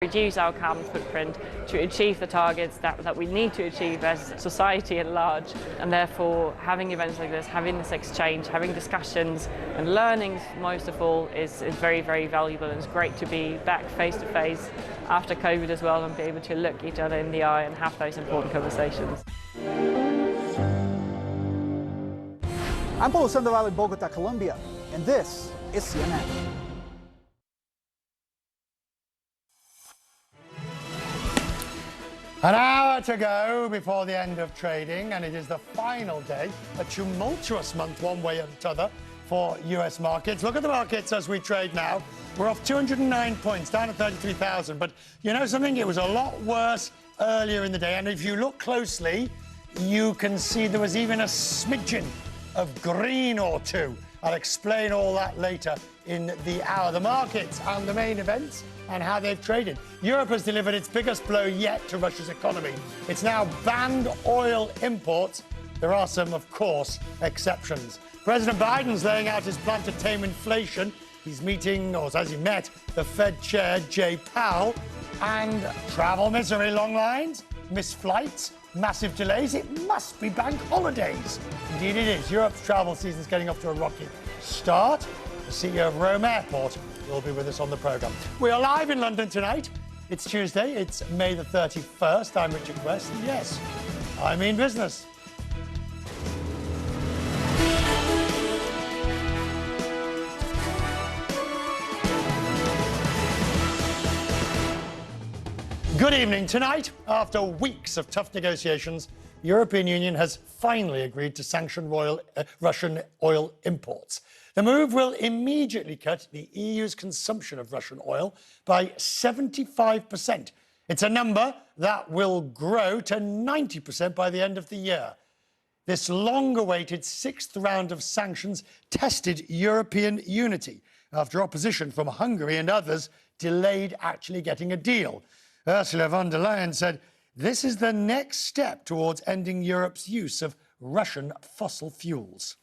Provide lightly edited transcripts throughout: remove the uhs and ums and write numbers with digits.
reduce our carbon footprint to achieve the targets that we need to achieve as society at large. And therefore, having events like this, having this exchange, having discussions and learnings, most of all, is very, very valuable. And it's great to be back face to face after COVID as well and be able to look each other in the eye and have those important conversations. I'm Paulo Sandoval in Bogota, Colombia, and this is CNN. An hour to go before the end of trading, and it is the final day, a tumultuous month one way or the other for US markets. Look at the markets as we trade now. We're off 209 points, down at 33,000. But you know something? It was a lot worse earlier in the day. And if you look closely, you can see there was even a smidgen of green or two. I'll explain all that later in the hour. The markets and the main events and how they've traded. Europe has delivered its biggest blow yet to Russia's economy. It's now banned oil imports. There are some, of course, exceptions. President Biden's laying out his plan to tame inflation. He's meeting, or has he met, the Fed chair, Jay Powell. And travel misery, long lines, missed flights, massive delays. It must be bank holidays. Indeed it is. Europe's travel season's getting off to a rocky start. The CEO of Rome Airport will be with us on the programme. We are live in London tonight. It's Tuesday. It's May the 31st. I'm Richard Quest. And yes, I mean business. Good evening. Tonight, after weeks of tough negotiations, the European Union has finally agreed to sanction Russian oil imports. The move will immediately cut the EU's consumption of Russian oil by 75%. It's a number that will grow to 90% by the end of the year. This long-awaited sixth round of sanctions tested European unity after opposition from Hungary and others delayed actually getting a deal. Ursula von der Leyen said, "This is the next step towards ending Europe's use of Russian fossil fuels."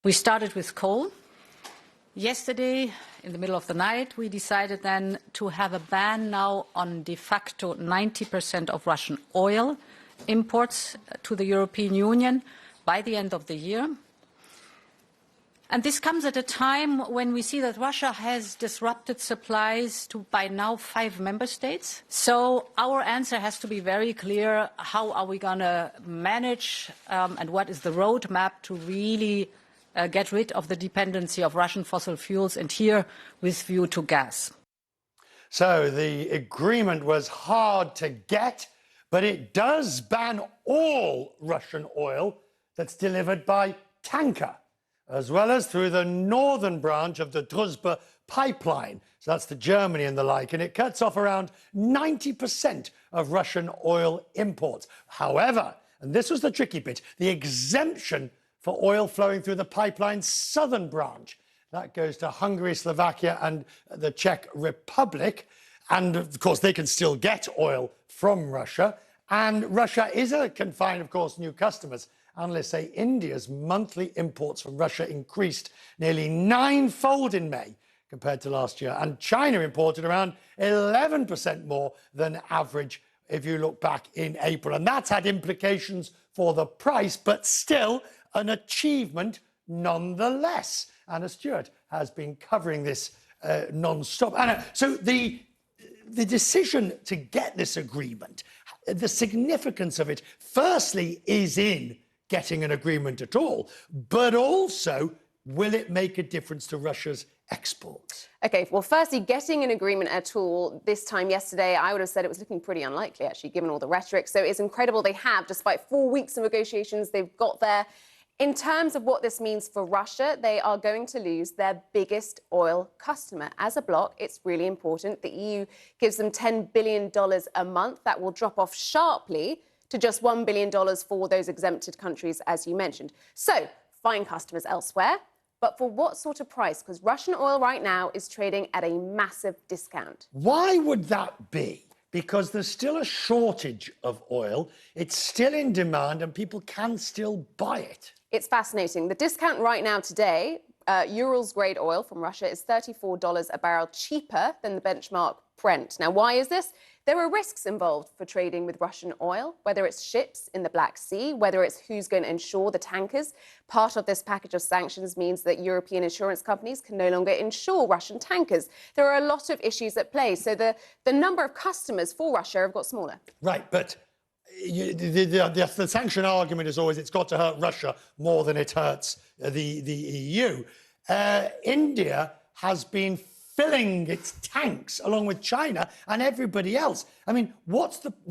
We started with coal. Yesterday, in the middle of the night, we decided then to have a ban now on de facto 90% of Russian oil imports to the European Union by the end of the year. And this comes at a time when we see that Russia has disrupted supplies to, by now, 5 member states. So our answer has to be very clear. How are we going to manage and what is the roadmap to really get rid of the dependency of Russian fossil fuels, and here with view to gas? So the agreement was hard to get, but it does ban all Russian oil that's delivered by tanker, as well as through the northern branch of the Druzhba pipeline. So that's to Germany and the like, and it cuts off around 90% of Russian oil imports. However, and this was the tricky bit, the exemption for oil flowing through the pipeline's southern branch. That goes to Hungary, Slovakia and the Czech Republic. And of course, they can still get oil from Russia. And Russia can find, of course, new customers. Analysts say India's monthly imports from Russia increased nearly 9-fold in May compared to last year. And China imported around 11% more than average if you look back in April. And that's had implications for the price, but still an achievement nonetheless. Anna Stewart has been covering this non-stop. Anna, so the decision to get this agreement, the significance of it, firstly, is in getting an agreement at all, but also, will it make a difference to Russia's exports? OK, well, firstly, getting an agreement at all this time yesterday, I would have said it was looking pretty unlikely, actually, given all the rhetoric. So it's incredible they have, despite 4 weeks of negotiations, they've got there. In terms of what this means for Russia, they are going to lose their biggest oil customer. As a bloc, it's really important. The EU gives them $10 billion a month. That will drop off sharply to just $1 billion for those exempted countries, as you mentioned. So, find customers elsewhere. But for what sort of price? Because Russian oil right now is trading at a massive discount. Why would that be? Because there's still a shortage of oil. It's still in demand and people can still buy it. It's fascinating. The discount right now today, Urals grade oil from Russia is $34 a barrel cheaper than the benchmark Brent. Now, why is this? There are risks involved for trading with Russian oil, whether it's ships in the Black Sea, whether it's who's going to insure the tankers. Part of this package of sanctions means that European insurance companies can no longer insure Russian tankers. There are a lot of issues at play. So the number of customers for Russia have got smaller. Right, but the sanction argument is always it's got to hurt Russia more than it hurts the EU. India has been filling its tanks along with China and everybody else. I mean,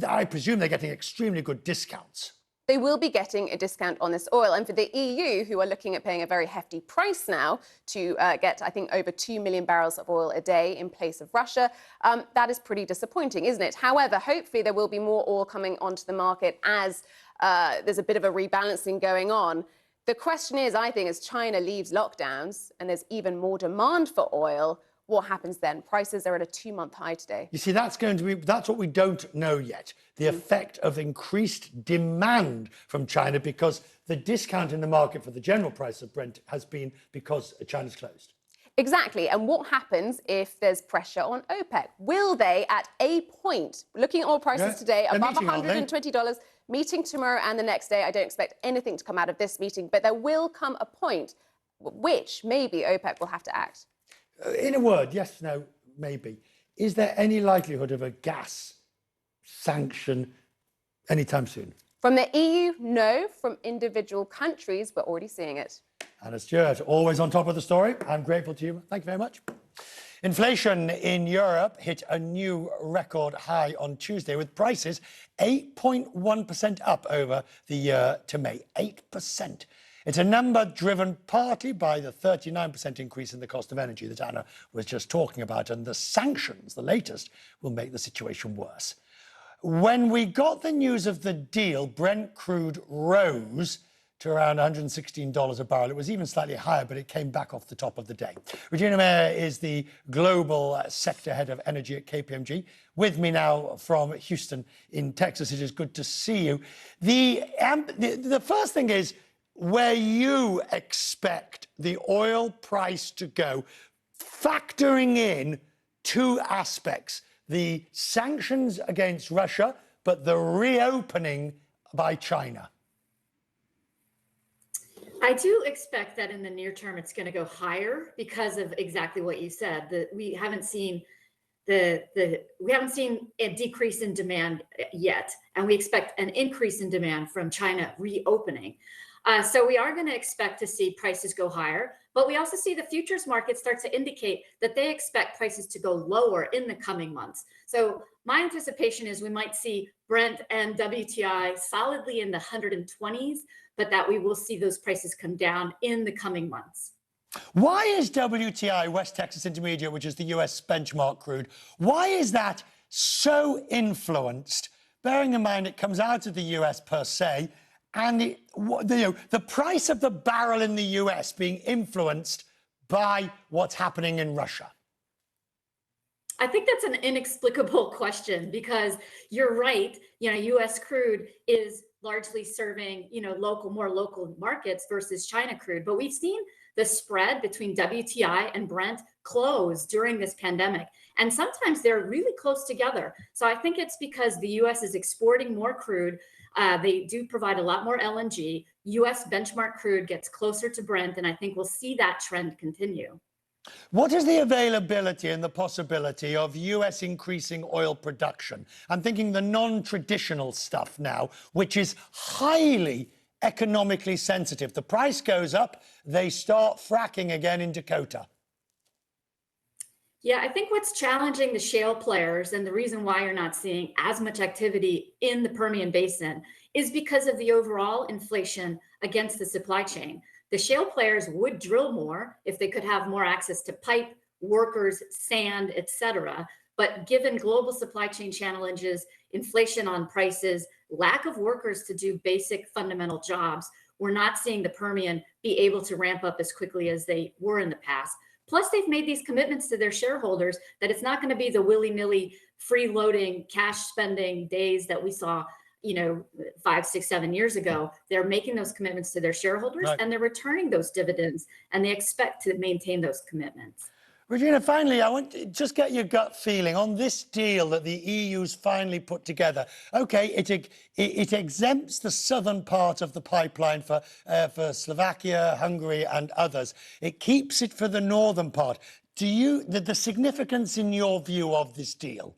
I presume they're getting extremely good discounts. They will be getting a discount on this oil. And for the EU, who are looking at paying a very hefty price now to get, I think, over 2 million barrels of oil a day in place of Russia, that is pretty disappointing, isn't it? However, hopefully there will be more oil coming onto the market as there's a bit of a rebalancing going on. The question is, I think, as China leaves lockdowns and there's even more demand for oil, what happens then? Prices are at a 2-month high today. You see, that's what we don't know yet, the effect of increased demand from China, because the discount in the market for the general price of Brent has been because China's closed. Exactly. And what happens if there's pressure on OPEC? Will they, at a point, looking at oil prices today, above $120, meeting tomorrow and the next day, I don't expect anything to come out of this meeting, but there will come a point which maybe OPEC will have to act. In a word, yes, no, maybe. Is there any likelihood of a gas sanction anytime soon? From the EU, no. From individual countries, we're already seeing it. Anna Stewart, always on top of the story. I'm grateful to you. Thank you very much. Inflation in Europe hit a new record high on Tuesday, with prices 8.1% up over the year to May. 8%. It's a number driven partly by the 39% increase in the cost of energy that Anna was just talking about, and the sanctions, the latest, will make the situation worse. When we got the news of the deal, Brent crude rose to around $116 a barrel. It was even slightly higher, but it came back off the top of the day. Regina Mayer is the global sector head of energy at KPMG. With me now from Houston in Texas. It is good to see you. The first thing is, where you expect the oil price to go, factoring in two aspects: the sanctions against Russia, but the reopening by China. I do expect that in the near term it's going to go higher because of exactly what you said. That we haven't seen a decrease in demand yet, and we expect an increase in demand from China reopening. So we are going to expect to see prices go higher, but we also see the futures market start to indicate that they expect prices to go lower in the coming months. So my anticipation is we might see Brent and WTI solidly in the 120s, but that we will see those prices come down in the coming months. Why is WTI, West Texas Intermediate, which is the US benchmark crude, why is that so influenced, bearing in mind it comes out of the US per se, and the price of the barrel in the US being influenced by what's happening in Russia? I think that's an inexplicable question, because you're right. US crude is largely serving, more local markets versus China crude. But we've seen the spread between WTI and Brent close during this pandemic. And sometimes they're really close together. So I think it's because the US is exporting more crude. They do provide a lot more LNG. US benchmark crude gets closer to Brent, and I think we'll see that trend continue. What is the availability and the possibility of US increasing oil production? I'm thinking the non-traditional stuff now, which is highly economically sensitive. The price goes up, they start fracking again in Dakota. Yeah, I think what's challenging the shale players, and the reason why you're not seeing as much activity in the Permian Basin, is because of the overall inflation against the supply chain. The shale players would drill more if they could have more access to pipe, workers, sand, etc. But given global supply chain challenges, inflation on prices, lack of workers to do basic fundamental jobs, we're not seeing the Permian be able to ramp up as quickly as they were in the past. Plus, they've made these commitments to their shareholders that it's not going to be the willy-nilly free-loading cash spending days that we saw 5, 6, 7 years ago. They're making those commitments to their shareholders, right, and they're returning those dividends, and they expect to maintain those commitments. Regina, finally, I want to just get your gut feeling on this deal that the EU's finally put together. OK, it exempts the southern part of the pipeline for Slovakia, Hungary and others. It keeps it for the northern part. The significance in your view of this deal?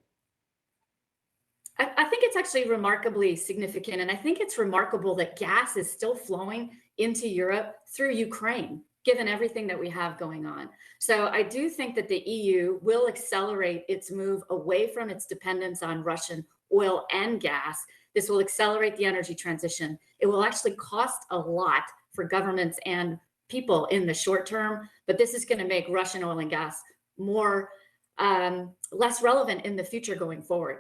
I think it's actually remarkably significant. And I think it's remarkable that gas is still flowing into Europe through Ukraine, given everything that we have going on. So I do think that the EU will accelerate its move away from its dependence on Russian oil and gas. This will accelerate the energy transition. It will actually cost a lot for governments and people in the short term, but this is going to make Russian oil and gas less relevant in the future going forward.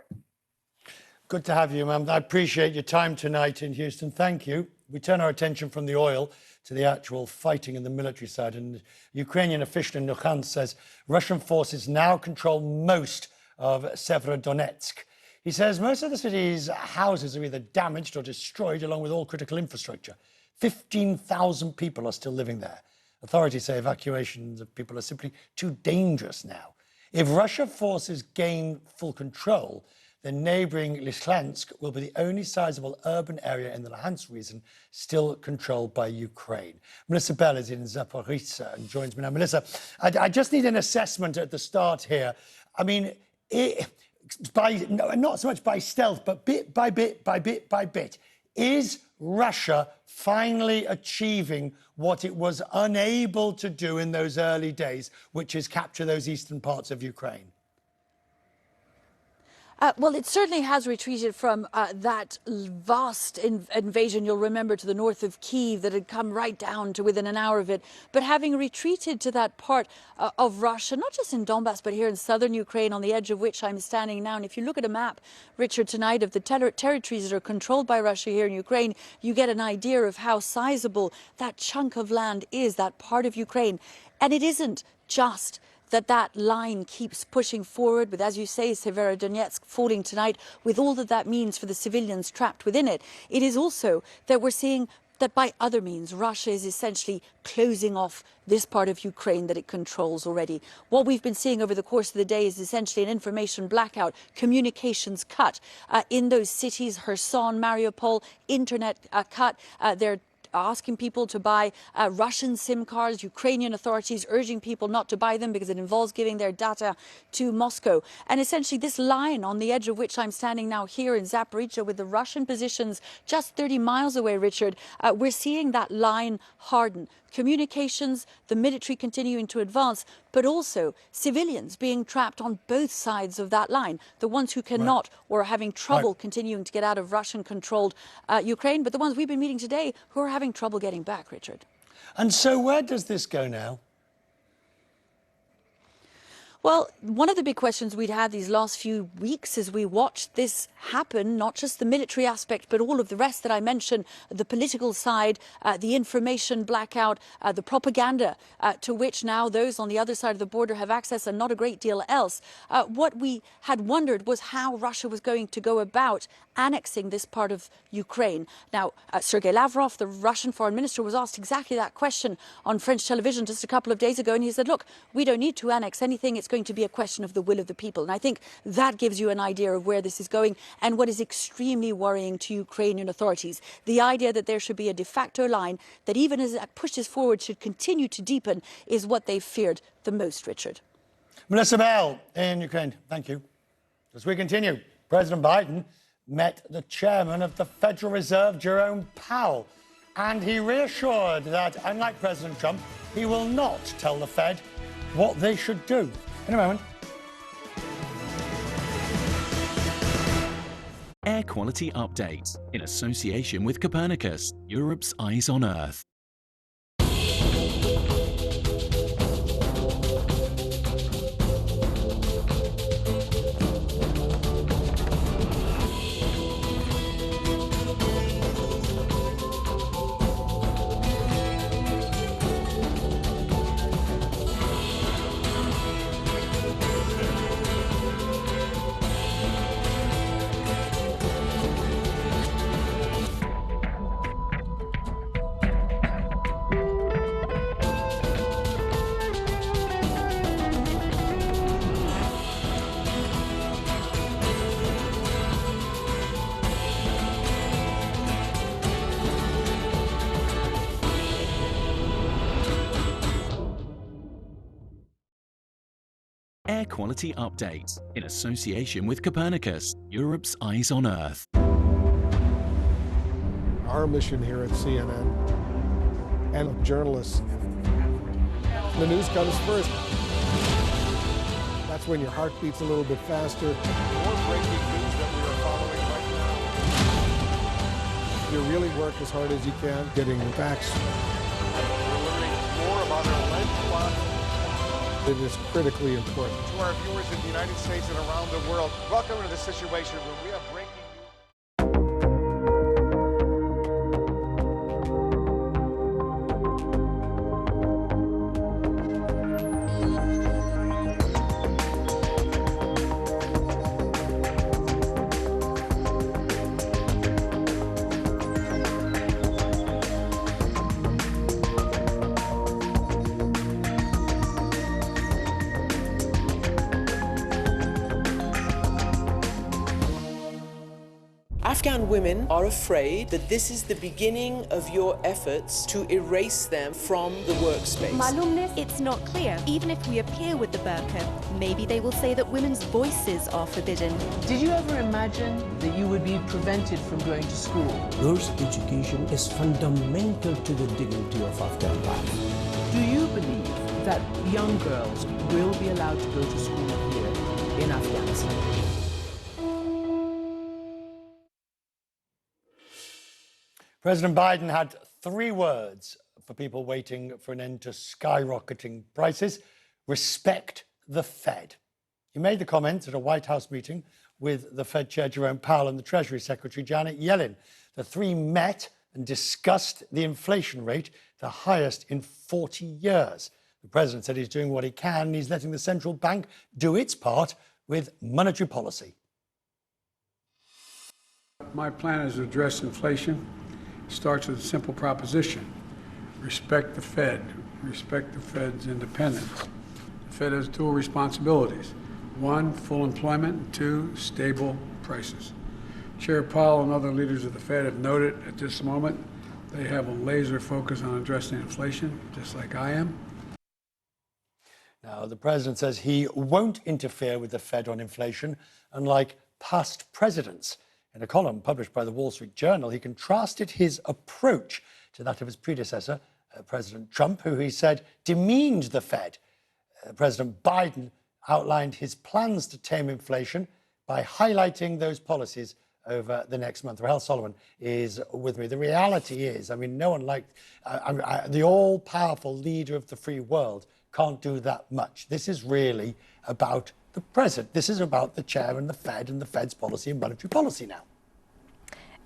Good to have you, ma'am. I appreciate your time tonight in Houston. Thank you. We turn our attention from the oil to the actual fighting in the military side. And the Ukrainian official in Luhansk says Russian forces now control most of Severodonetsk. He says most of the city's houses are either damaged or destroyed, along with all critical infrastructure. 15,000 people are still living there. Authorities say evacuations of people are simply too dangerous now. If Russian forces gain full control, the neighbouring Lysychansk will be the only sizable urban area in the Luhansk region still controlled by Ukraine. Melissa Bell is in Zaporizhzhia and joins me now. Melissa, I just need an assessment at the start here. I mean, not so much by stealth, but bit by bit, is Russia finally achieving what it was unable to do in those early days, which is capture those eastern parts of Ukraine? Well, it certainly has retreated from that vast invasion, you'll remember, to the north of Kyiv that had come right down to within an hour of it. But having retreated to that part of Russia, not just in Donbass, but here in southern Ukraine, on the edge of which I'm standing now. And if you look at a map, Richard, tonight of the territories that are controlled by Russia here in Ukraine, you get an idea of how sizable that chunk of land is, that part of Ukraine. And it isn't just that line keeps pushing forward with, as you say, Severodonetsk falling tonight, with all that that means for the civilians trapped within it. It is also that we're seeing that by other means, Russia is essentially closing off this part of Ukraine that it controls already. What we've been seeing over the course of the day is essentially an information blackout, communications cut in those cities, Kherson, Mariupol, internet cut. They're asking people to buy Russian SIM cards, Ukrainian authorities urging people not to buy them because it involves giving their data to Moscow. And essentially this line on the edge of which I'm standing now here in Zaporizhzhia with the Russian positions just 30 miles away, Richard, we're seeing that line harden. Communications, the military continuing to advance, but also civilians being trapped on both sides of that line. The ones who cannot or are having trouble continuing to get out of Russian-controlled Ukraine, but the ones we've been meeting today who are having trouble getting back, Richard. And so where does this go now? Well, one of the big questions we'd had these last few weeks as we watched this happen, not just the military aspect, but all of the rest that I mentioned, the political side, the information blackout, the propaganda to which now those on the other side of the border have access and not a great deal else. What we had wondered was how Russia was going to go about annexing this part of Ukraine. Now, Sergei Lavrov, the Russian foreign minister, was asked exactly that question on French television just a couple of days ago. And he said, look, we don't need to annex anything. It's going to be a question of the will of the people. And I think that gives you an idea of where this is going and what is extremely worrying to Ukrainian authorities. The idea that there should be a de facto line that even as it pushes forward should continue to deepen is what they feared the most, Richard. Melissa Bell in Ukraine, thank you. As we continue, President Biden met the chairman of the Federal Reserve, Jerome Powell, and he reassured that, unlike President Trump, he will not tell the Fed what they should do. In a moment. Air Quality Update in association with Copernicus, Europe's Eyes on Earth. Air Quality Update in association with Copernicus, Europe's Eyes on Earth. Our mission here at CNN and journalists, the news comes first. That's when your heart beats a little bit faster. More breaking news that we are following right now. You really work as hard as you can, getting the facts. We're learning more about our lead plot. It is critically important. To our viewers in the United States and around the world, welcome to the Situation Room. We have breaking news. Afghan women are afraid that this is the beginning of your efforts to erase them from the workspace. It's not clear. Even if we appear with the burqa, maybe they will say that women's voices are forbidden. Did you ever imagine that you would be prevented from going to school? Girls' education is fundamental to the dignity of Afghan life. Do you believe that young girls will be allowed to go to school here in Afghanistan? President Biden had 3 words for people waiting for an end to skyrocketing prices: respect the Fed. He made the comments at a White House meeting with the Fed Chair Jerome Powell and the Treasury Secretary Janet Yellen. The 3 met and discussed the inflation rate, the highest in 40 years. The president said he's doing what he can and he's letting the central bank do its part with monetary policy. My plan is to address inflation. Starts with a simple proposition: respect the Fed, respect the Fed's independence. The Fed has 2 responsibilities: 1, full employment; 2, stable prices. Chair Powell and other leaders of the Fed have noted at this moment they have a laser focus on addressing inflation, just like I am. Now, the president says he won't interfere with the Fed on inflation, unlike past presidents. In a column published by the Wall Street Journal, he contrasted his approach to that of his predecessor, President Trump, who he said demeaned the Fed. President Biden outlined his plans to tame inflation by highlighting those policies over the next month. Rahel Solomon is with me. The reality is, I mean, no one like the all-powerful leader of the free world can't do that much. This is really about the president. This is about the chair and the Fed's policy and monetary policy now.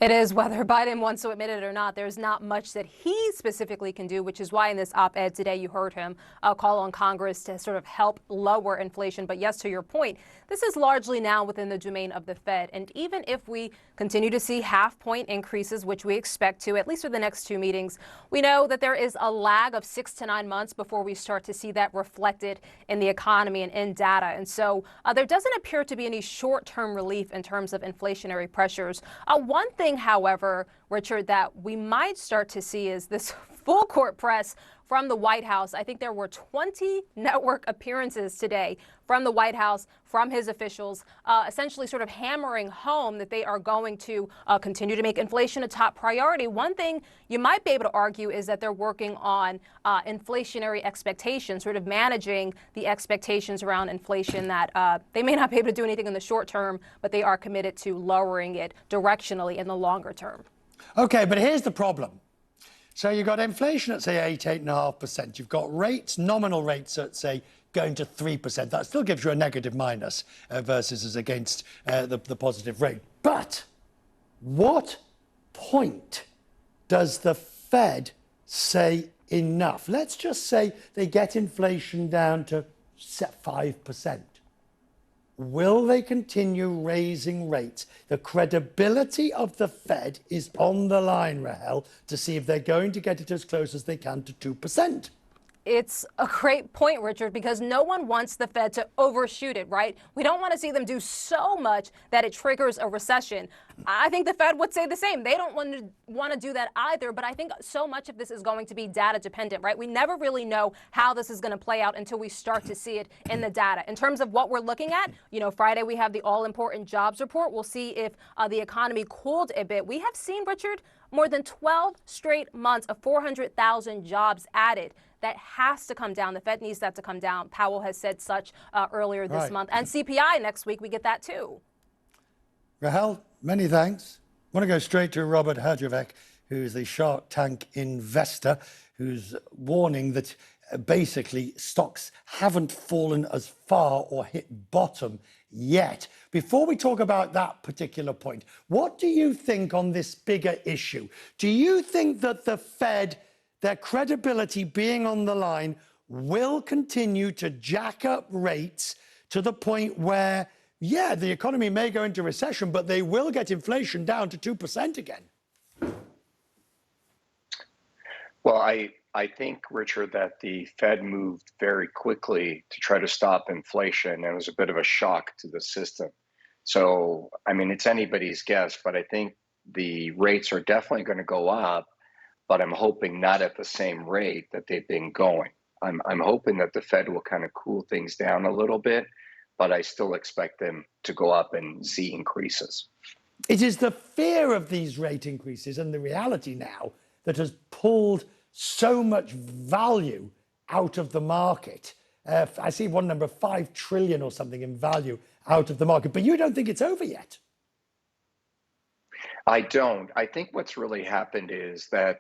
It is, whether Biden wants to admit it or not. There's not much that he specifically can do, which is why in this op-ed today you heard him call on Congress to sort of help lower inflation. But yes, to your point, this is largely now within the domain of the Fed. And even if we continue to see half-point increases, which we expect to, at least for the next 2 meetings, we know that there is a lag of 6 to 9 months before we start to see that reflected in the economy and in data. And so there doesn't appear to be any short-term relief in terms of inflationary pressures. One thing, however, Richard, that we might start to see is this full court press from the White House. I think there were 20 network appearances today from the White House, from his officials, essentially sort of hammering home that they are going to continue to make inflation a top priority. One thing you might be able to argue is that they're working on inflationary expectations, sort of managing the expectations around inflation, that they may not be able to do anything in the short term, but they are committed to lowering it directionally in the longer term. Okay, but here's the problem. So you've got inflation at, say, 8.5%. You've got rates, nominal rates at, say, going to 3%. That still gives you a negative minus versus as against the positive rate. But what point does the Fed say enough? Let's just say they get inflation down to 5%. Will they continue raising rates? The credibility of the Fed is on the line, Rahel, to see if they're going to get it as close as they can to 2%. it's a great point, Richard, because no one wants the Fed to overshoot it, right? We don't want to see them do so much that it triggers a recession. I think the Fed would say the same. They don't want to do that either, but I think so much of this is going to be data dependent, right? We never really know how this is going to play out until we start to see it in the data. In terms of what we're looking at, Friday we have the all-important jobs report. We'll see if the economy cooled a bit. We have seen, Richard, more than 12 straight months of 400,000 jobs added. That has to come down. The Fed needs that to come down. Powell has said such earlier this month. And CPI next week, we get that too. Rahel, many thanks. I want to go straight to Robert Herjavec, who is the Shark Tank investor, who's warning that basically stocks haven't fallen as far or hit bottom yet. Before we talk about that particular point, what do you think on this bigger issue? Do you think that the Fed, their credibility being on the line, will continue to jack up rates to the point where, yeah, the economy may go into recession, but they will get inflation down to 2% again? Well, I think, Richard, that the Fed moved very quickly to try to stop inflation, and it was a bit of a shock to the system. So, I mean, it's anybody's guess, but I think the rates are definitely going to go up, but I'm hoping not at the same rate that they've been going. I'm hoping that the Fed will kind of cool things down a little bit, but I still expect them to go up and see increases. It is the fear of these rate increases and the reality now that has pulled so much value out of the market. I see one number, 5 trillion or something in value out of the market, but you don't think it's over yet? I don't. I think what's really happened is that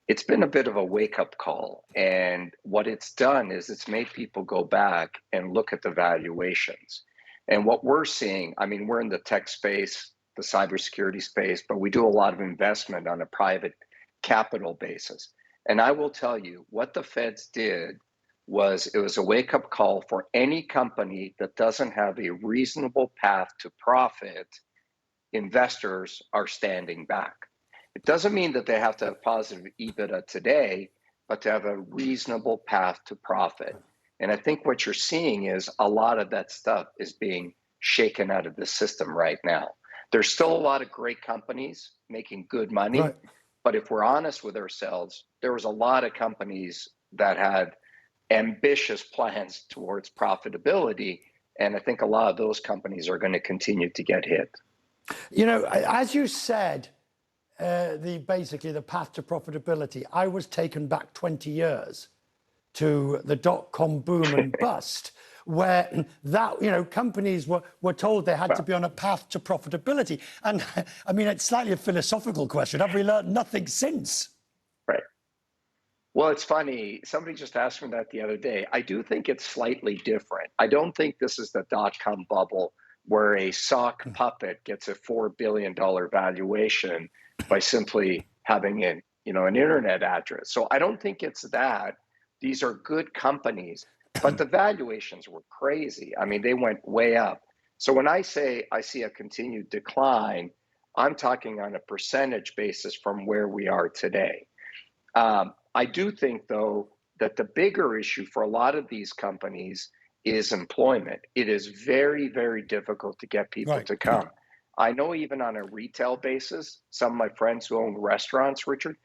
it's been a bit of a wake-up call, and what it's done is it's made people go back and look at the valuations. And what we're seeing, I mean, we're in the tech space, the cybersecurity space, but we do a lot of investment on a private capital basis. And I will tell you, what the Feds did was it was a wake-up call for any company that doesn't have a reasonable path to profit. Investors are standing back. It doesn't mean that they have to have positive EBITDA today, but to have a reasonable path to profit. And I think what you're seeing is a lot of that stuff is being shaken out of the system right now. There's still a lot of great companies making good money, right. But if we're honest with ourselves, there was a lot of companies that had ambitious plans towards profitability, and I think a lot of those companies are going to continue to get hit. You know, as you said, basically the path to profitability, I was taken back 20 years to the dot-com boom and bust, where that, companies were told they had to be on a path to profitability. And I mean, it's slightly a philosophical question. Have we learned nothing since? Right. Well, it's funny. Somebody just asked me that the other day. I do think it's slightly different. I don't think this is the dot-com bubble where a sock puppet gets a $4 billion valuation by simply having an internet address. So I don't think it's that. These are good companies, but the valuations were crazy. I mean, they went way up. So when I say I see a continued decline, I'm talking on a percentage basis from where we are today. I do think, though, that the bigger issue for a lot of these companies is employment. It is very, very difficult to get people to come. I know even on a retail basis, some of my friends who own restaurants, Richard,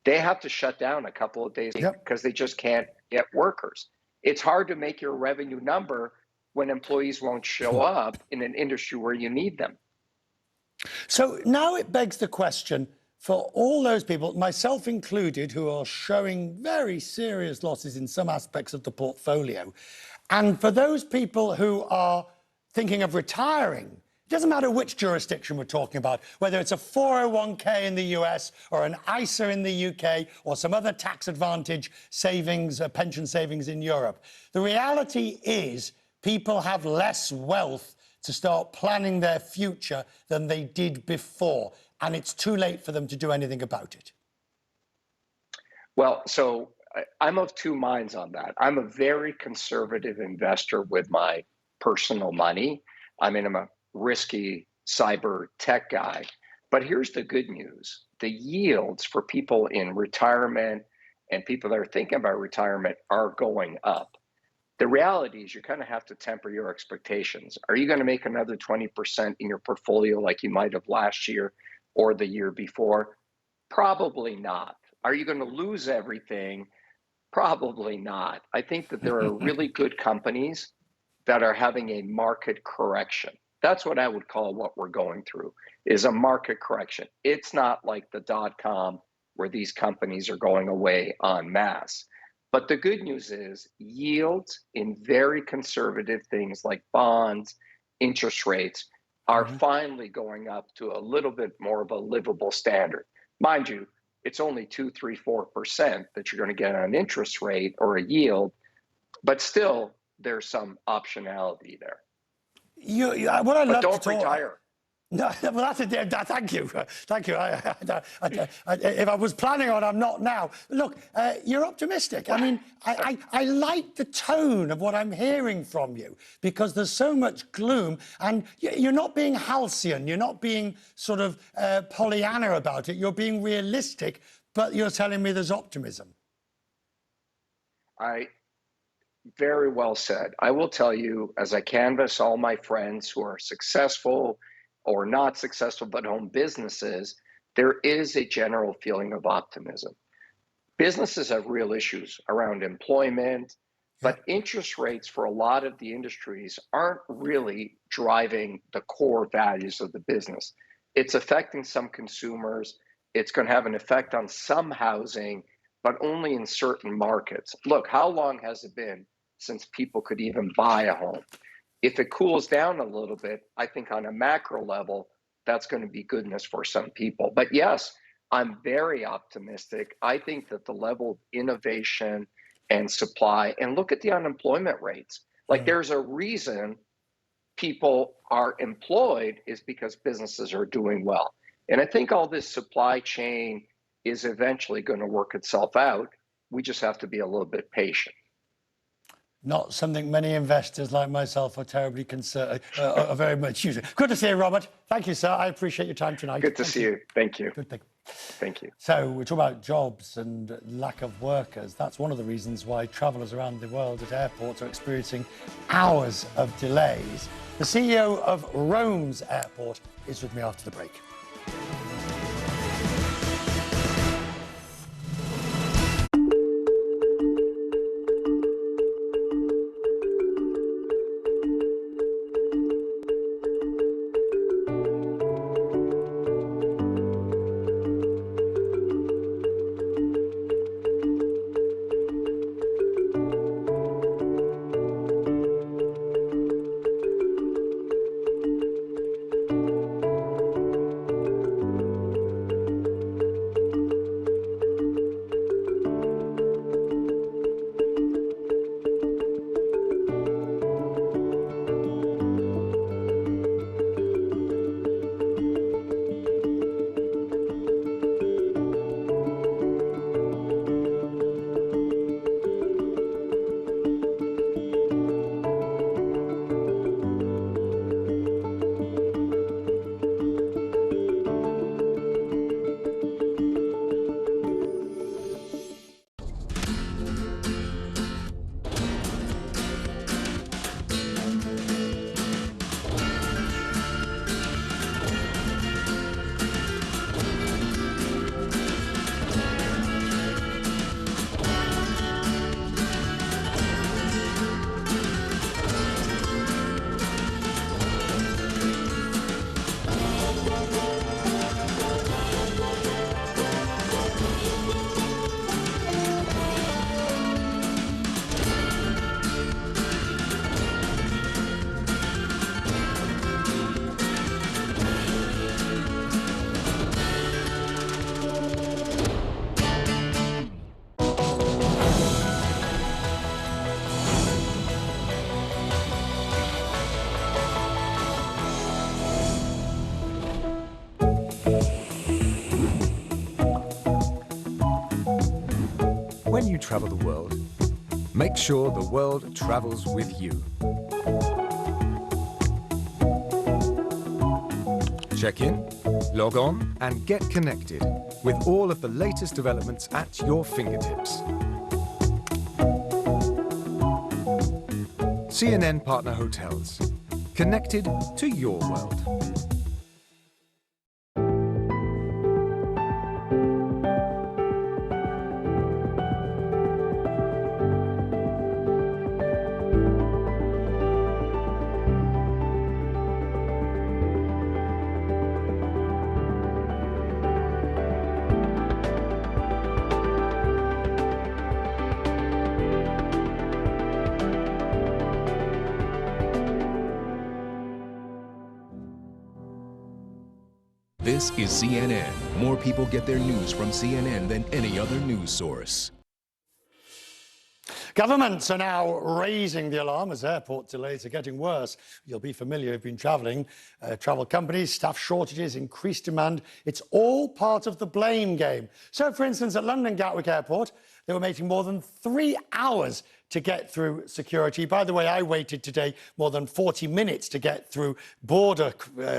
they have to shut down a couple of days because they just can't get workers. It's hard to make your revenue number when employees won't show up in an industry where you need them. So now it begs the question for all those people, myself included, who are showing very serious losses in some aspects of the portfolio. And for those people who are thinking of retiring, it doesn't matter which jurisdiction we're talking about, whether it's a 401k in the US or an ISA in the UK or some other tax advantage savings, pension savings in Europe. The reality is people have less wealth to start planning their future than they did before, and it's too late for them to do anything about it. Well, so I'm of two minds on that. I'm a very conservative investor with my personal money. I mean, I'm a risky cyber tech guy. But here's the good news. The yields for people in retirement and people that are thinking about retirement are going up. The reality is you kind of have to temper your expectations. Are you going to make another 20% in your portfolio like you might have last year or the year before? Probably not. Are you going to lose everything? Probably not. I think that there are really good companies that are having a market correction. That's what I would call what we're going through, is a market correction. It's not like the dot-com where these companies are going away en masse. But the good news is yields in very conservative things like bonds, interest rates are finally going up to a little bit more of a livable standard. Mind you, it's only 2, 3, 4% that you're going to get on an interest rate or a yield, but still there's some optionality there. What I love don't to talk, retire. No, well, that's thank you. Thank you. If I was planning on, I'm not now. Look, you're optimistic. I mean, I like the tone of what I'm hearing from you, because there's so much gloom, and you're not being halcyon. You're not being sort of Pollyanna about it. You're being realistic, but you're telling me there's optimism. Very well said. I will tell you, as I canvass all my friends who are successful or not successful but own businesses, there is a general feeling of optimism. Businesses have real issues around employment, but interest rates for a lot of the industries aren't really driving the core values of the business. It's affecting some consumers. It's going to have an effect on some housing, but only in certain markets. Look, how long has it been since people could even buy a home? If it cools down a little bit, I think on a macro level, that's going to be goodness for some people. But yes, I'm very optimistic. I think that the level of innovation and supply, and look at the unemployment rates. Like there's a reason people are employed is because businesses are doing well. And I think all this supply chain is eventually going to work itself out. We just have to be a little bit patient. Not something many investors like myself are terribly concerned, are very much using. Good to see you, Robert. Thank you, sir. I appreciate your time tonight. Good to see you. Thank you. Good thing. Thank you. So we're talking about jobs and lack of workers. That's one of the reasons why travellers around the world at airports are experiencing hours of delays. The CEO of Rome's airport is with me after the break. When you travel the world, make sure the world travels with you. Check in, log on, and get connected with all of the latest developments at your fingertips. CNN Partner Hotels. Connected to your world. This is CNN. More people get their news from CNN than any other news source. Governments are now raising the alarm as airport delays are getting worse. You'll be familiar, you've been travelling. Travel companies, staff shortages, increased demand. It's all part of the blame game. So, for instance, at London Gatwick Airport, they were waiting more than 3 hours to get through security. By the way, I waited today more than 40 minutes to get through border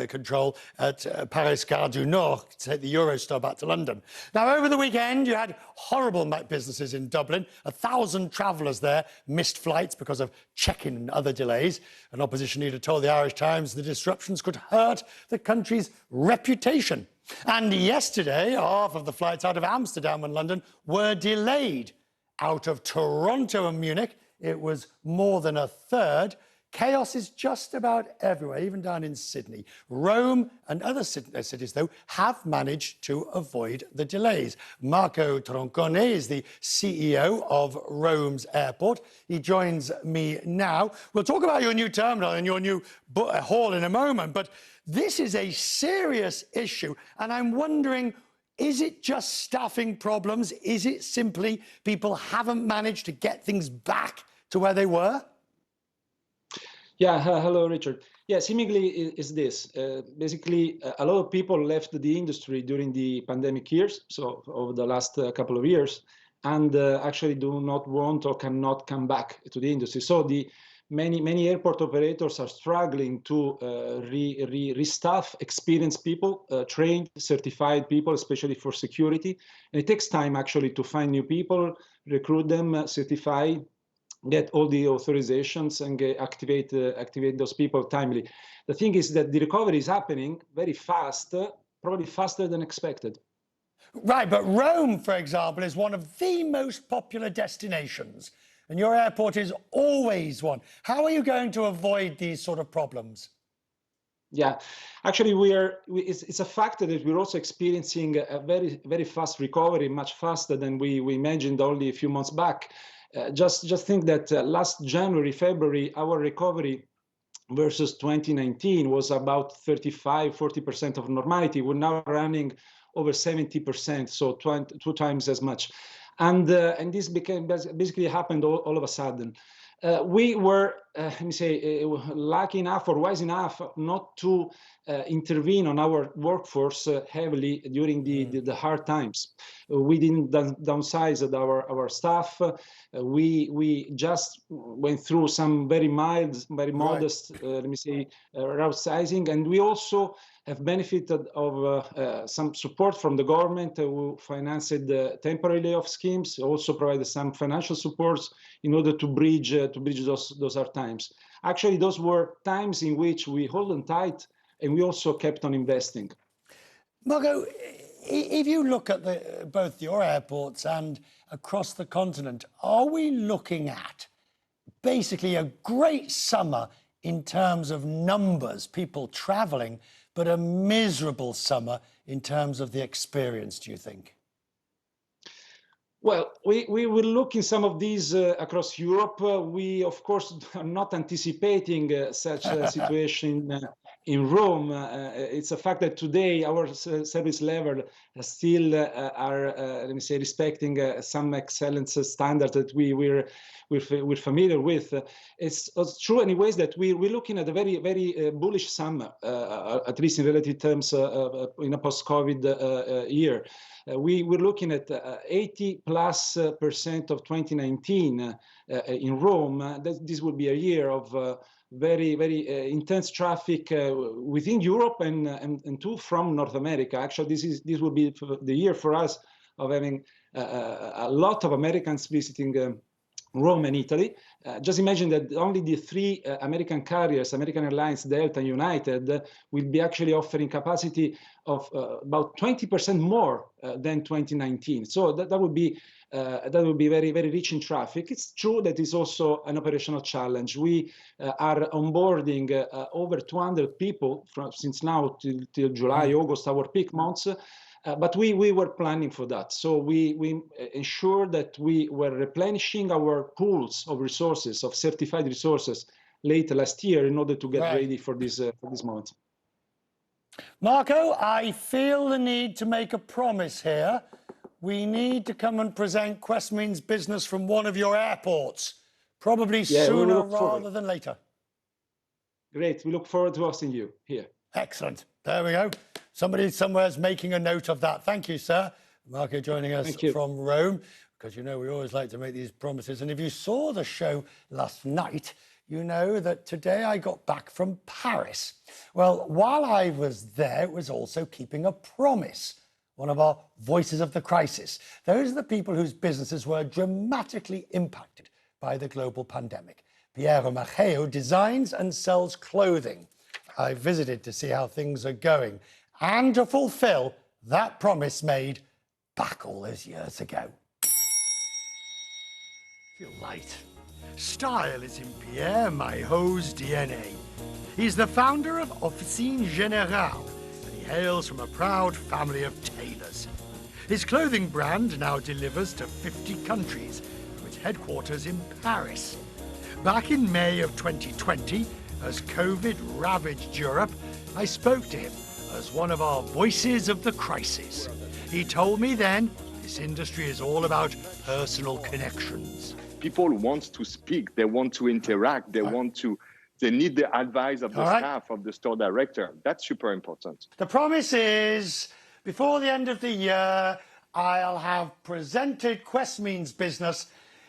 control at Paris Gare du Nord to take the Eurostar back to London. Now, over the weekend, you had horrible businesses in Dublin. 1,000 travellers there missed flights because of check-in and other delays. An opposition leader told the Irish Times the disruptions could hurt the country's reputation. And yesterday, half of the flights out of Amsterdam and London were delayed. Out of Toronto and Munich, it was more than a third. Chaos is just about everywhere, even down in Sydney. Rome and other cities, though, have managed to avoid the delays. Marco Troncone is the CEO of Rome's airport. He joins me now. We'll talk about your new terminal and your new hall in a moment, but this is a serious issue, and I'm wondering, is it just staffing problems? Is it simply people haven't managed to get things back to where they were? Yeah, hello, Richard. Yeah, seemingly is this. Basically, a lot of people left the industry during the pandemic years, so over the last couple of years, and actually do not want or cannot come back to the industry. So many airport operators are struggling to restaff experienced people, trained, certified people, especially for security. And it takes time actually to find new people, recruit them, certify, get all the authorizations, and activate those people timely. The thing is that the recovery is happening very fast, probably faster than expected. Right, but Rome, for example, is one of the most popular destinations. And your airport is always one. How are you going to avoid these sort of problems? Yeah, actually, it's a fact that we're also experiencing a very, very fast recovery, much faster than we imagined only a few months back. Just think that last January, February, our recovery versus 2019 was about 35–40% of normality. We're now running over 70%, so 2 times as much. And this basically happened all of a sudden. We were, let me say, lucky enough or wise enough not to intervene on our workforce heavily during the hard times. We didn't downsize our staff. We just went through some very mild, very modest, let me say, route sizing, and we also have benefited of some support from the government who financed temporary layoff schemes, also provided some financial supports in order to bridge those hard times. Actually, those were times in which we held on tight and we also kept on investing. Marco, if you look at both your airports and across the continent, are we looking at basically a great summer in terms of numbers, people traveling, but a miserable summer in terms of the experience, do you think? Well, we will look in some of these across Europe. We, of course, are not anticipating such a situation in Rome. It's a fact that today our service level still are, let me say, respecting some excellence standards that we're familiar with. It's true, anyways, that we're looking at a very, very bullish summer, at least in relative terms, in a post-COVID year. We were looking at 80+% of 2019 in Rome. This would be a year of very, very intense traffic within Europe and to from North America. Actually, this will be the year for us of having a lot of Americans visiting Rome and Italy. Just imagine that only the three American carriers, American Airlines, Delta, and United, will be actually offering capacity of about 20% more than 2019. So that would be very, very rich in traffic. It's true that it's also an operational challenge. We are onboarding over 200 people since now till July, August, our peak months. But we were planning for that. So we ensured that we were replenishing our pools of resources, of certified resources, late last year in order to get ready for this moment. Marco, I feel the need to make a promise here. We need to come and present Quest Means Business from one of your airports, probably sooner rather than later. Great. We look forward to hosting you here. Excellent. There we go. Somebody somewhere's making a note of that. Thank you, sir. Marco joining us from Rome, because you know we always like to make these promises. And if you saw the show last night, you know that today I got back from Paris. Well, while I was there, it was also keeping a promise. One of our voices of the crisis. Those are the people whose businesses were dramatically impacted by the global pandemic. Piero Maffeo designs and sells clothing. I visited to see how things are going and to fulfill that promise made back all those years ago. Feel light. Style is in Pierre Maillet's DNA. He's the founder of Officine Générale, and he hails from a proud family of tailors. His clothing brand now delivers to 50 countries from its headquarters in Paris. Back in May of 2020, as COVID ravaged Europe, I spoke to him as one of our voices of the crisis. He told me then this industry is all about personal connections. People want to speak, they want to interact, they need the advice of the staff, of the store director. That's super important. The promise is, before the end of the year, I'll have presented Quest Means Business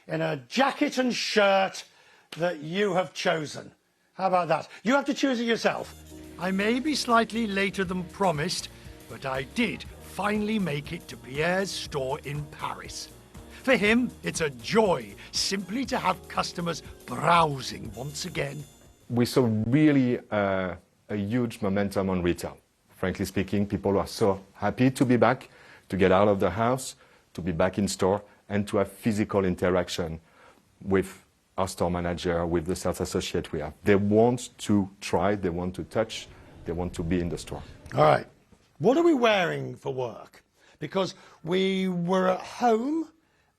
in a jacket and shirt that you have chosen. How about that? You have to choose it yourself. I may be slightly later than promised, but I did finally make it to Pierre's store in Paris. For him, it's a joy simply to have customers browsing once again. We saw really a huge momentum on retail. Frankly speaking, people are so happy to be back, to get out of the house, to be back in store, and to have physical interaction with our store manager, with the sales associate we have. They want to try, they want to touch, they want to be in the store. All right. What are we wearing for work? Because we were at home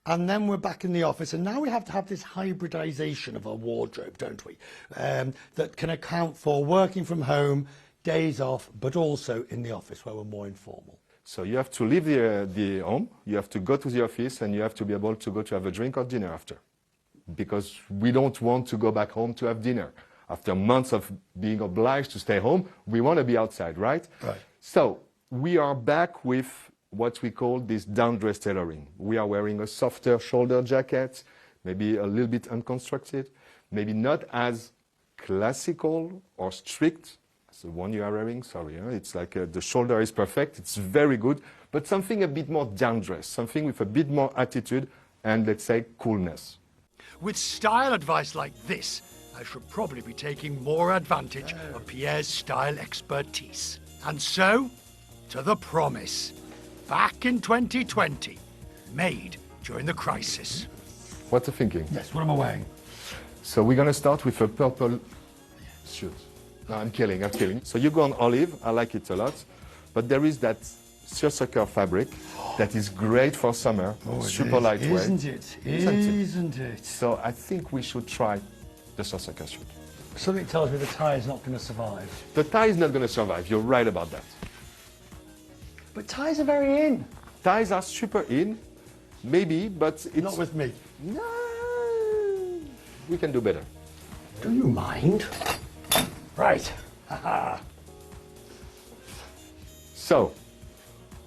and then we're back in the office, and now we have to have this hybridization of our wardrobe, don't we? That can account for working from home, days off, but also in the office where we're more informal. So you have to leave the home, you have to go to the office, and you have to be able to go to have a drink or dinner after. Because we don't want to go back home to have dinner. After months of being obliged to stay home, we want to be outside, right? Right. So we are back with what we call this down-dress tailoring. We are wearing a softer shoulder jacket, maybe a little bit unconstructed, maybe not as classical or strict as the one you are wearing. Sorry, it's like the shoulder is perfect, it's very good, but something a bit more down-dress, something with a bit more attitude and, let's say, coolness. With style advice like this, I should probably be taking more advantage of Pierre's style expertise. And so, to the promise. Back in 2020, made during the crisis. What's the thinking? Yes, what am I wearing? So we're going to start with a purple suit. No, I'm kidding. So you go on olive, I like it a lot, but there is that seersucker fabric that is great for summer, super lightweight. Isn't it? So I think we should try the seersucker suit. Something tells me the tie is not going to survive. The tie is not going to survive, you're right about that. But ties are very in. Ties are super in, maybe, but it's... Not with me. No, we can do better. Do you mind? Right. So,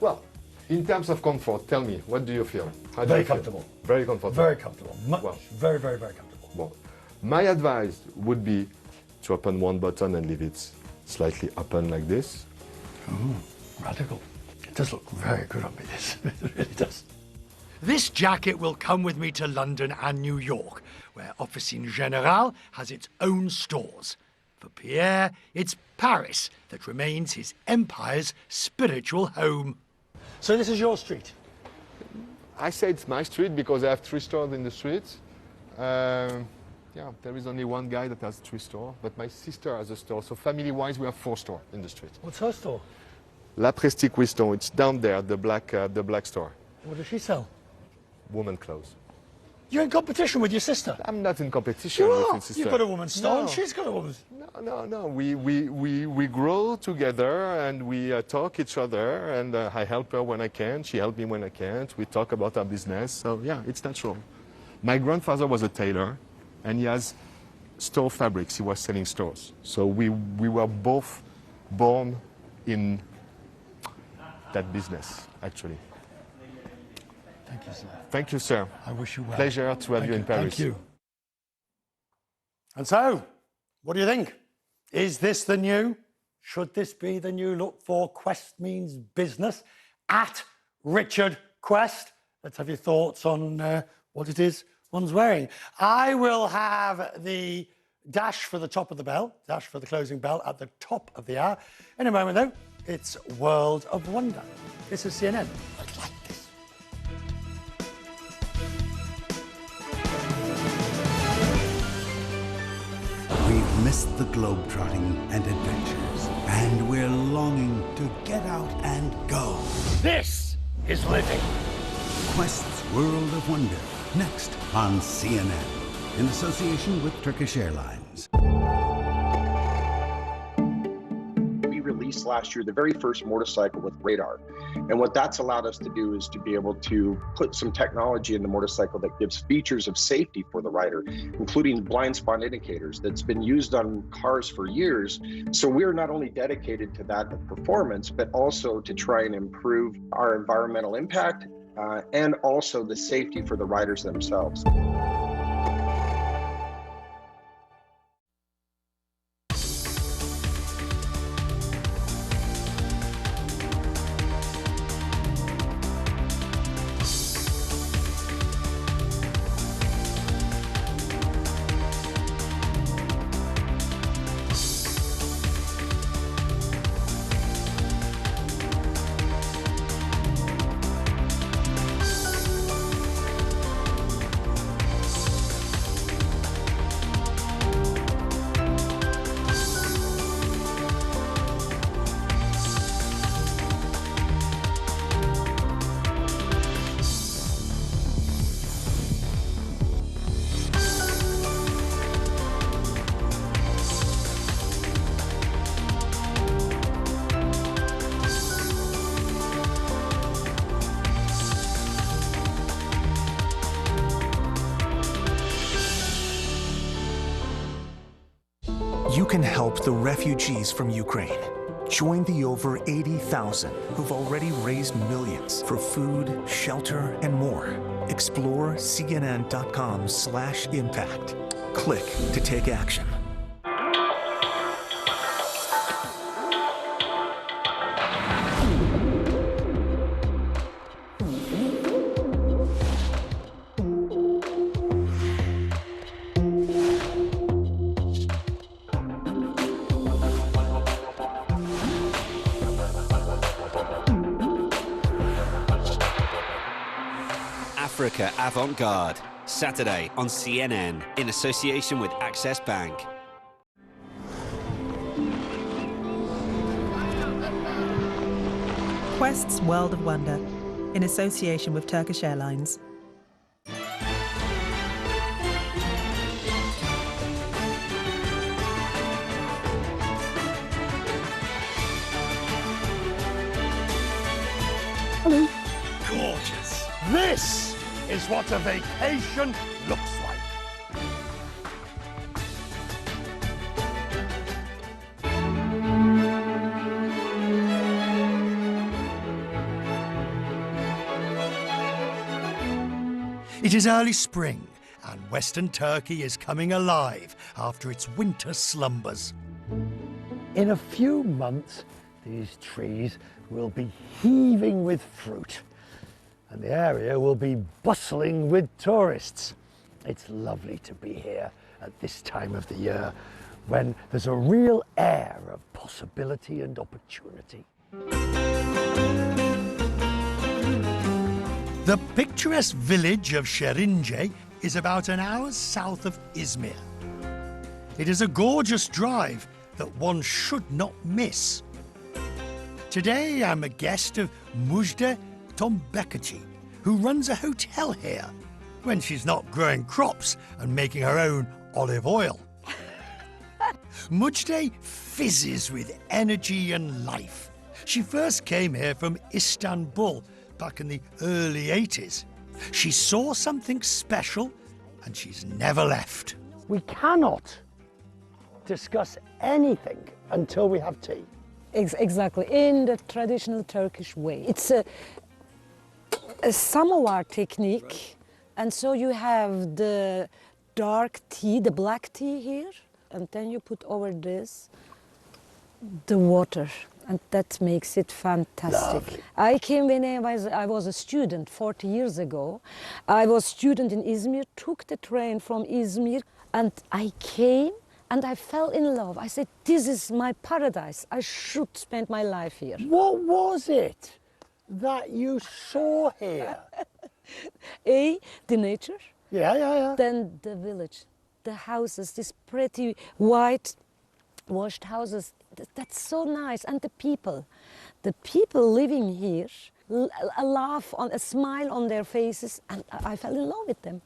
well, in terms of comfort, tell me, what do you feel? How do Very you feel? comfortable. Very comfortable. Very comfortable. Well, very, very, very comfortable. well, my advice would be to open one button and leave it slightly open like this. Oh, radical. It does look very good on me, this. It really does. This jacket will come with me to London and New York, where Officine Générale has its own stores. For Pierre, it's Paris that remains his empire's spiritual home. So this is your street? I say it's my street because I have 3 stores in the street. Yeah, there is only one guy that has 3 stores, but my sister has a store. So family-wise, we have 4 stores in the street. What's her store? La Prestige Cuiston. It's down there, the black store. What does she sell? Woman clothes. You're in competition with your sister? I'm not in competition with my sister. You've got a woman's store, No. and she's got a woman's. No. We grow together and we talk each other, and I help her when I can. She helps me when I can't. We talk about our business. So yeah, it's natural. My grandfather was a tailor, and he has store fabrics. He was selling stores. So we were both born in that business, actually. Thank you, sir. Thank you, sir. I wish you well. Pleasure to have you in Paris. Thank you. And so, what do you think? Is this the new? Should this be the new look for Quest Means Business? At Richard Quest. Let's have your thoughts on what it is one's wearing. I will have the dash for the top of the bell, dash for the closing bell at the top of the hour. In a moment, though, it's World of Wonder. This is CNN. We've missed the globetrotting and adventures, and we're longing to get out and go. This is living. Quest's World of Wonder, next on CNN, in association with Turkish Airlines. We released last year the very first motorcycle with radar. And what that's allowed us to do is to be able to put some technology in the motorcycle that gives features of safety for the rider, including blind spot indicators that's been used on cars for years. So we're not only dedicated to that performance, but also to try and improve our environmental impact and also the safety for the riders themselves. You can help the refugees from Ukraine. Join the over 80,000 who've already raised millions for food, shelter, and more. Explore cnn.com/impact. Click to take action. Africa Avant-Garde, Saturday on CNN, in association with Access Bank. Quest's World of Wonder, in association with Turkish Airlines. Hello. Gorgeous. This is what a vacation looks like. It is early spring, and Western Turkey is coming alive after its winter slumbers. In a few months, these trees will be heaving with fruit, and the area will be bustling with tourists. It's lovely to be here at this time of the year, when there's a real air of possibility and opportunity. The picturesque village of Şirince is about an hour's south of Izmir. It is a gorgeous drive that one should not miss. Today I'm a guest of Mujde Tombekeci, who runs a hotel here when she's not growing crops and making her own olive oil. Mujde fizzes with energy and life. She first came here from Istanbul back in the early 80s. She saw something special and she's never left. We cannot discuss anything until we have tea. Exactly, in the traditional Turkish way. It's a samovar technique, and so you have the dark tea, the black tea here, and then you put over this the water, and that makes it fantastic. Lovely. I came when I was a student 40 years ago. I was a student in Izmir, took the train from Izmir, and I came and I fell in love. I said, this is my paradise. I should spend my life here. What was it that you saw here? The nature. Yeah. Then the village, the houses, these pretty white washed houses. That's so nice. And the people living here, a laugh, a smile on their faces, and I fell in love with them.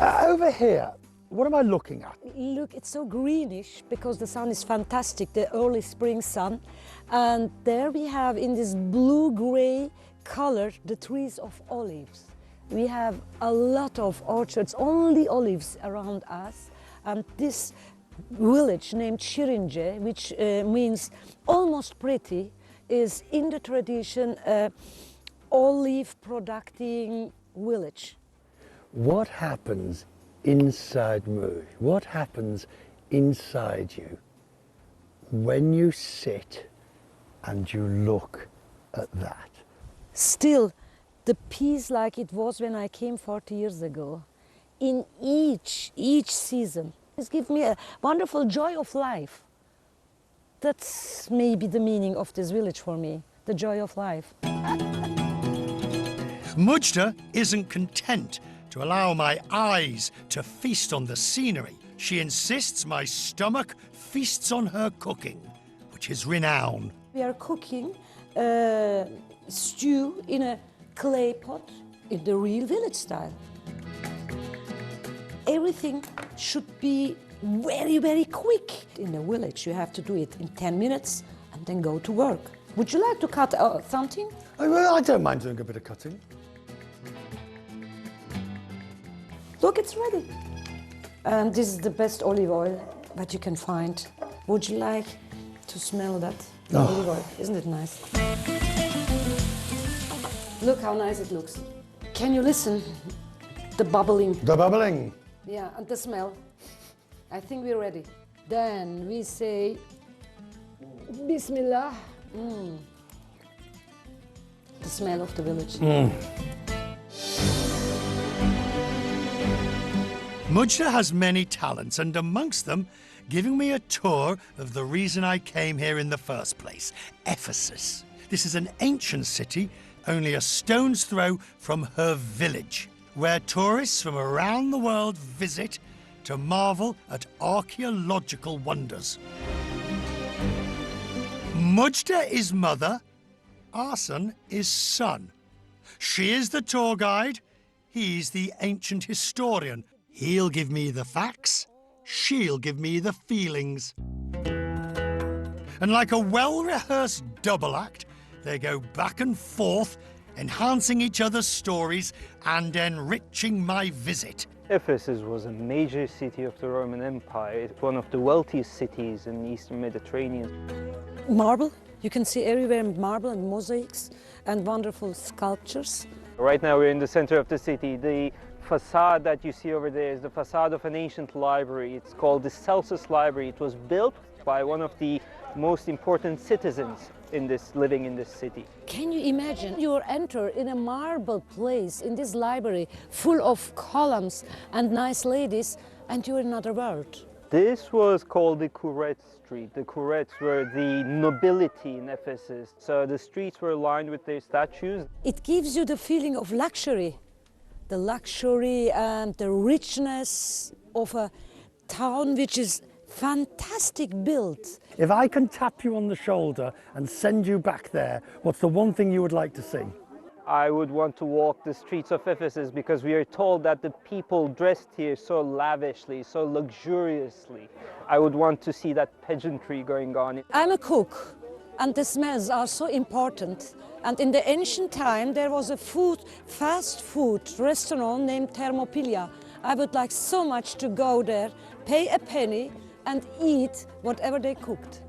Over here, what am I looking at? Look, it's so greenish because the sun is fantastic, the early spring sun. And there we have, in this blue-gray color, the trees of olives. We have a lot of orchards, only olives around us. And this village named Şirince, which means almost pretty, is in the tradition olive-producing village. What happens inside Muj? What happens inside you when you sit and you look at that? Still, the peace like it was when I came 40 years ago. In each season, it's given me a wonderful joy of life. That's maybe the meaning of this village for me, the joy of life. Mujde isn't content to allow my eyes to feast on the scenery. She insists my stomach feasts on her cooking, which is renowned. We are cooking stew in a clay pot in the real village style. Everything should be very, very quick. In the village, you have to do it in 10 minutes and then go to work. Would you like to cut something? Well, I don't mind doing a bit of cutting. Look, it's ready. And this is the best olive oil that you can find. Would you like to smell that olive oil? Isn't it nice? Look how nice it looks. Can you listen? The bubbling. The bubbling. Yeah, and the smell. I think we're ready. Then we say, Bismillah. The smell of the village. Mujde has many talents, and amongst them, giving me a tour of the reason I came here in the first place, Ephesus. This is an ancient city, only a stone's throw from her village, where tourists from around the world visit to marvel at archaeological wonders. Mujde is mother, Arslan is son. She is the tour guide, he's the ancient historian. He'll give me the facts, she'll give me the feelings. And like a well-rehearsed double act, they go back and forth, enhancing each other's stories and enriching my visit. Ephesus was a major city of the Roman Empire. It's one of the wealthiest cities in the Eastern Mediterranean. Marble, you can see everywhere marble and mosaics and wonderful sculptures. Right now we're in the center of the city. The facade that you see over there is the facade of an ancient library. It's called the Celsus Library. It was built by one of the most important citizens living in this city. Can you imagine? You enter in a marble place in this library full of columns and nice ladies, and you're in another world. This was called the Courette Street. The Courettes were the nobility in Ephesus, so the streets were lined with their statues. It gives you the feeling of luxury and the richness of a town which is fantastic built. If I can tap you on the shoulder and send you back there, what's the one thing you would like to see? I would want to walk the streets of Ephesus because we are told that the people dressed here so lavishly, so luxuriously. I would want to see that pageantry going on. I'm a cook, and the smells are so important. And in the ancient time, there was a fast food restaurant named Thermopylae. I would like so much to go there, pay a penny, and eat whatever they cooked.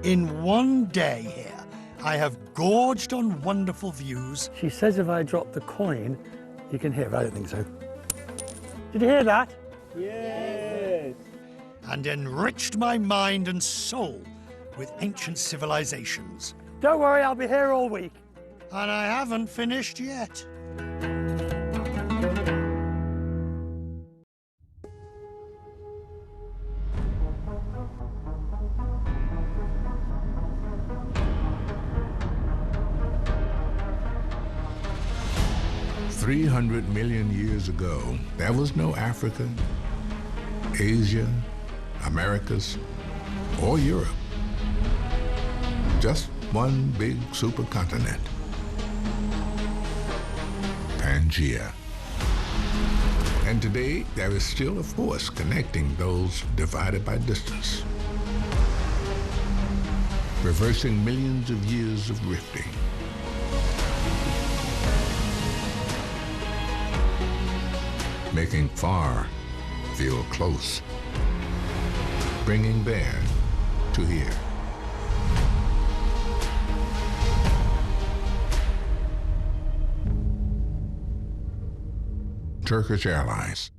In one day here, I have gorged on wonderful views. She says if I drop the coin, you can hear. I don't think so. Did you hear that? Yes. And enriched my mind and soul with ancient civilizations. Don't worry, I'll be here all week. And I haven't finished yet. 300 million years ago, there was no Africa, Asia, Americas, or Europe. Just one big supercontinent, Pangaea. And today, there is still a force connecting those divided by distance, reversing millions of years of rifting. Making far feel close, bringing there to here. Turkish Airlines.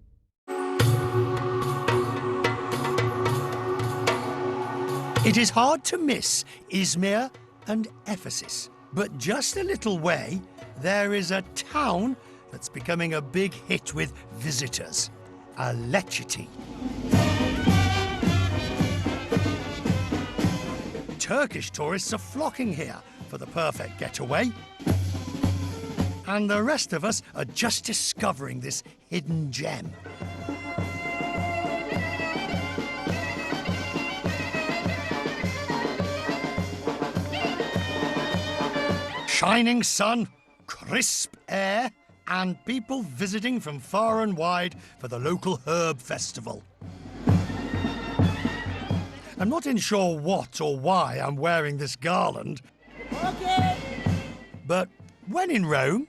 It is hard to miss Izmir and Ephesus, but just a little way, there is a town that's becoming a big hit with visitors, Aleciti. Turkish tourists are flocking here for the perfect getaway. And the rest of us are just discovering this hidden gem. Shining sun, crisp air, and people visiting from far and wide for the local herb festival. I'm not sure what or why I'm wearing this garland. Okay. But when in Rome,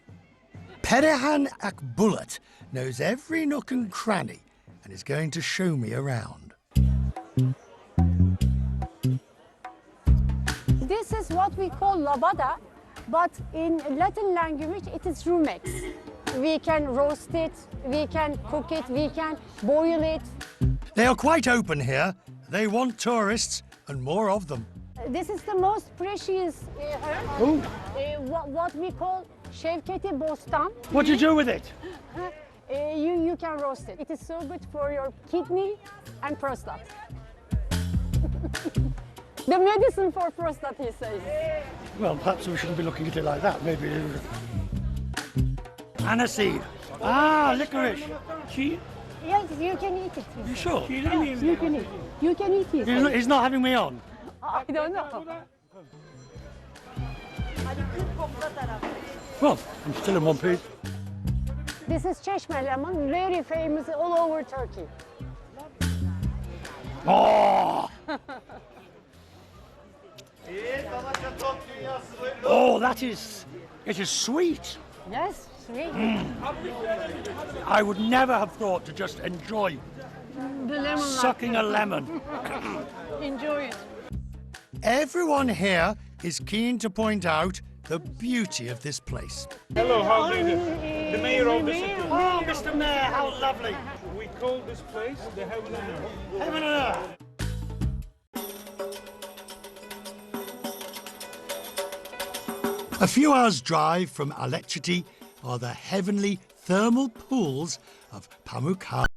Perihan Akbulut knows every nook and cranny and is going to show me around. This is what we call labada, but in Latin language it is rumex. We can roast it, we can cook it, we can boil it. They are quite open here. They want tourists and more of them. This is the most precious herb, what we call Şevketi Bostan. What do you do with it? You can roast it. It is so good for your kidney and prostate. The medicine for prostate, he says. Well, perhaps we shouldn't be looking at it like that. Maybe. Aniseed. Ah, licorice. Yes, you can eat it. You sure? Yes, you can eat. You can eat it. He's not having me on. I don't know. Well, I'm still in one piece. This is Çeşme lemon, very famous all over Turkey. Oh! Oh, it is sweet. Yes, sweet. I would never have thought to just enjoy The lemon sucking a lemon. Enjoy it. Everyone here is keen to point out the beauty of this place. Hello, how do you do? The mayor of the city. Oh, Mr. Mayor, how lovely. We call this place the Heaven and Earth. Heaven and Earth. A few hours' drive from Aletchiti are the heavenly thermal pools of Pamukkale.